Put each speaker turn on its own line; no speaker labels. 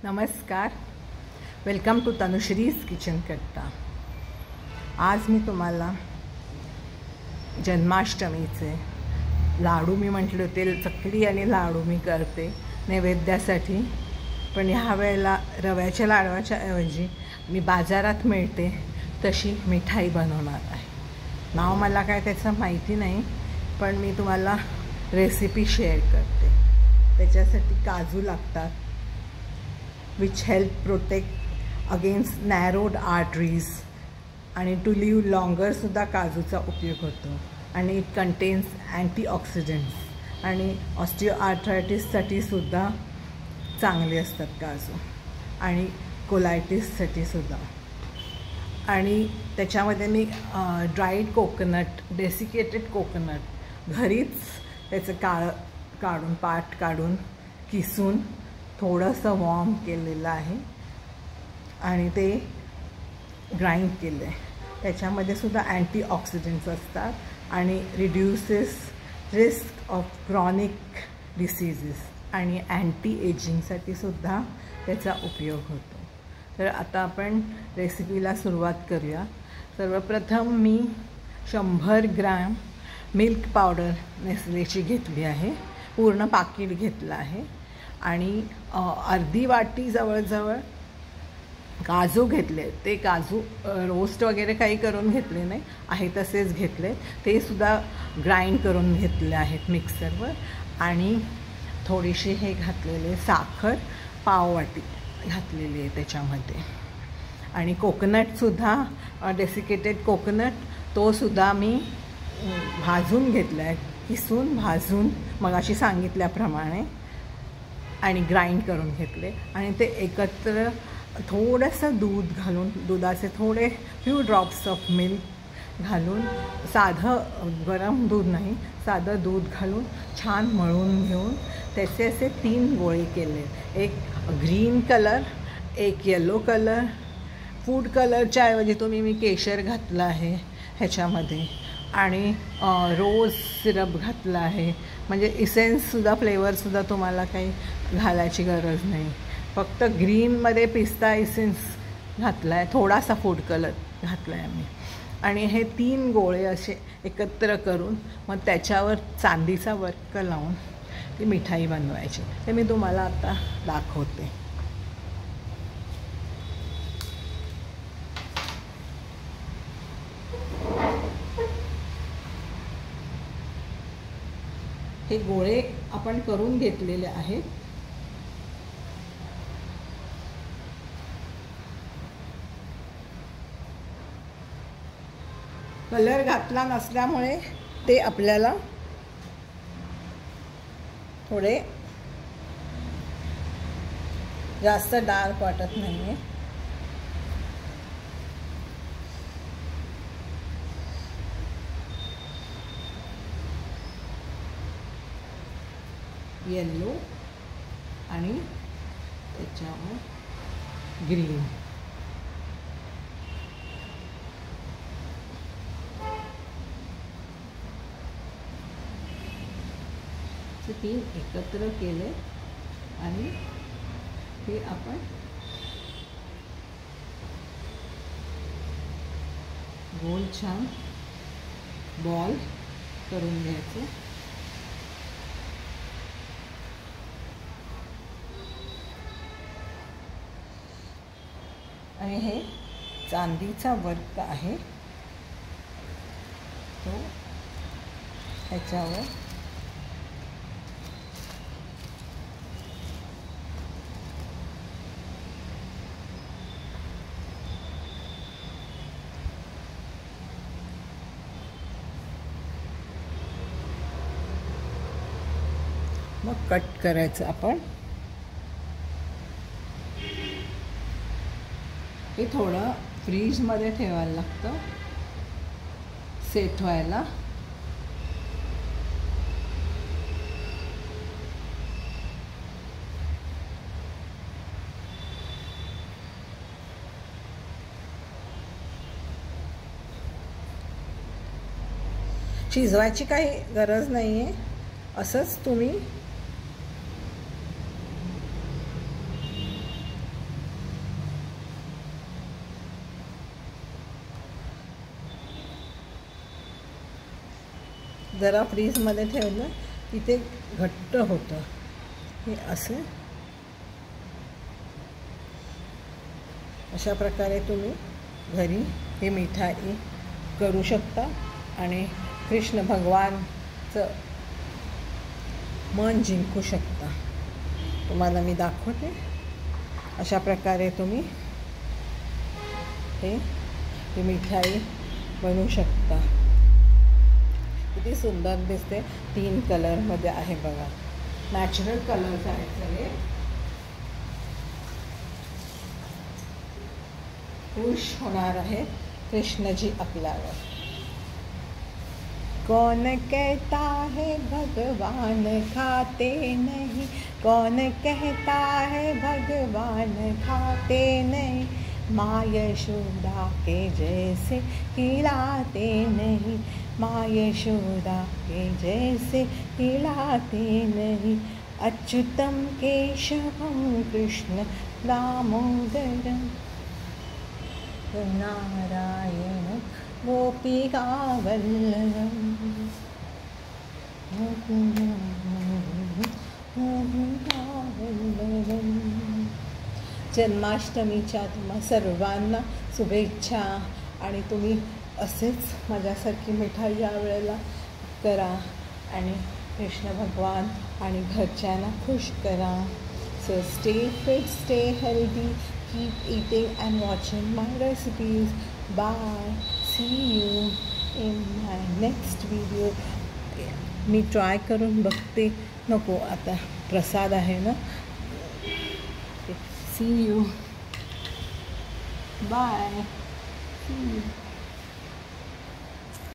नमस्कार, welcome to Tanushree's kitchen कट्टा। आज मी तुम्हाला जन्माष्टमीचे लाडू मी म्हटले होते, चकली आणि लाडू मी करते नैवेद्यासाठी। पण ह्या वेळेला रव्याच्या लाडवाच्या ऐवजी मी बाजारात मिळते तशी मिठाई बनवणार आहे। नाव मला काय त्याचं माहिती नाही, पण मी तुम्हाला रेसिपी शेअर करते। त्याच्यासाठी काजू लागतात, which help protect against narrowed arteries, आणि टू लिव्ह लॉंगर सुद्धा काजूचा उपयोग होतो। आणि इट कंटेन्स अँटीऑक्सिडंट्स, आणि ऑस्टिओआर्थरायटिससाठी सुद्धा चांगले असतात काजू, आणि कोलायटिससाठी सुद्धा। आणि त्याच्यामध्ये मी ड्राईड कोकोनट, डेसिकेटेड कोकोनट घरीच त्याचं काढून पाट काढून किसून थोडंसं वॉर्म केलेलं आहे आणि ते ग्राइंड केलं आहे। त्याच्यामध्ये सुद्धा अँटीऑक्सिडंट्स असतात आणि reduces risk of chronic diseases, आणि अँटी एजिंगसाठी सुद्धा त्याचा उपयोग होतो। तर आता आपण रेसिपीला सुरुवात करूया। सर्वप्रथम मी 100 ग्रॅम मिल्क पावडर नेस्लेची घेतली आहे, पूर्ण पाकिट घेतलं आहे। आणि अर्धी वाटी जवळजवळ काजू घेतले। ते काजू रोस्ट वगैरे काही करून घेतले नाही, आहे तसेच घेतले। ते सुद्धा ग्राइंड करून घेतले आहेत मिक्सरवर। आणि थोडीशी हे घातलेले साखर पाववाटी घातलेली आहे त्याच्यामध्ये। आणि कोकोनटसुद्धा डेसिकेटेड कोकोनट तो सुद्धा मी भाजून घेतला आहे, किसून भाजून मगाशी सांगितल्याप्रमाणे, आणि ग्राइंड करून घेतले। आणि ते एकत्र थोडंसं दूध घालून, दुधाचे थोडे फ्यू ड्रॉप्स ऑफ मिल्क घालून, साधं गरम दूध नाही, साधं दूध घालून छान मळून घेऊन त्याचे असे 3 गोळे केले। एक ग्रीन कलर, एक येलो कलर। फूड कलरच्या ऐवजी मी केशर घातलं आहे ह्याच्यामध्ये, आणि रोज सिरप घातला आहे। म्हणजे इसेन्ससुद्धा, फ्लेवरसुद्धा तुम्हाला काही घालायची गरज नाही। फक्त ग्रीनमध्ये पिस्ता इसेन्स घातला आहे, थोडासा फूड कलर घातला आहे मी। आणि हे 3 गोळे असे एकत्र करून मग त्याच्यावर चांदीचा वर्क लावून ती मिठाई बनवायची। ते मी तुम्हाला आता दाखवते। हे गोळे आपण करून घेतलेले आहेत। कलर घातला नसल्यामुळे ते आपल्याला थोडे जास्त डार्क वाटत नाही आहे। येलो आणि त्याच्यावर ग्रीन, ते 3 एकत्र केले आणि हे आपण गोल छान बॉल करून घ्यायचे। आणि हे चांदीचा वर्क आहे तो ह्याच्यावर मग कट करायचं आपण। हे थोडं फ्रीजमध्ये ठेवायला लागतं सेट व्हायला। शिजवायची काही गरज नाही आहे, असंच तुम्ही जरा फ्रीजमध्ये ठेवलं की ते घट्ट होतं. हे असं अशा प्रकारे तुम्ही घरी हे मिठाई करू शकता आणि कृष्ण भगवानचं मन जिंकू शकता. तुम्हाला मी दाखवते. अशा प्रकारे तुम्ही ही मिठाई बनवू शकता. किती सुंदर दिसते. 3 कलरमध्ये आहे बघा. नॅचरल कलर्स आहेत सगळे. खुश होणार आहे कृष्णजी आपल्यावर. कौन कहता है भगवान खाते नहीं, कौन कहता है भगवान खाते नहीं, माँ यशोदा के जैसे खिलाते नहीं, माँ यशोदा के जैसे खिलाते नहीं, अच्युतम केशवम कृष्ण दामोदरम नारायण गोपिका वल्लभम. जन्माष्टमीच्या तुम्हा सर्वांना शुभेच्छा. आणि तुम्ही असेच माझ्यासारखी मिठाई यावेळेला करा आणि कृष्ण भगवान आणि घरच्यांना खुश करा. So stay fit, stay healthy, keep eating and watching my recipes. Bye. See you in my next video. Me try करून बघते. नको आता प्रसाद आहे ना. See you. Bye. See you.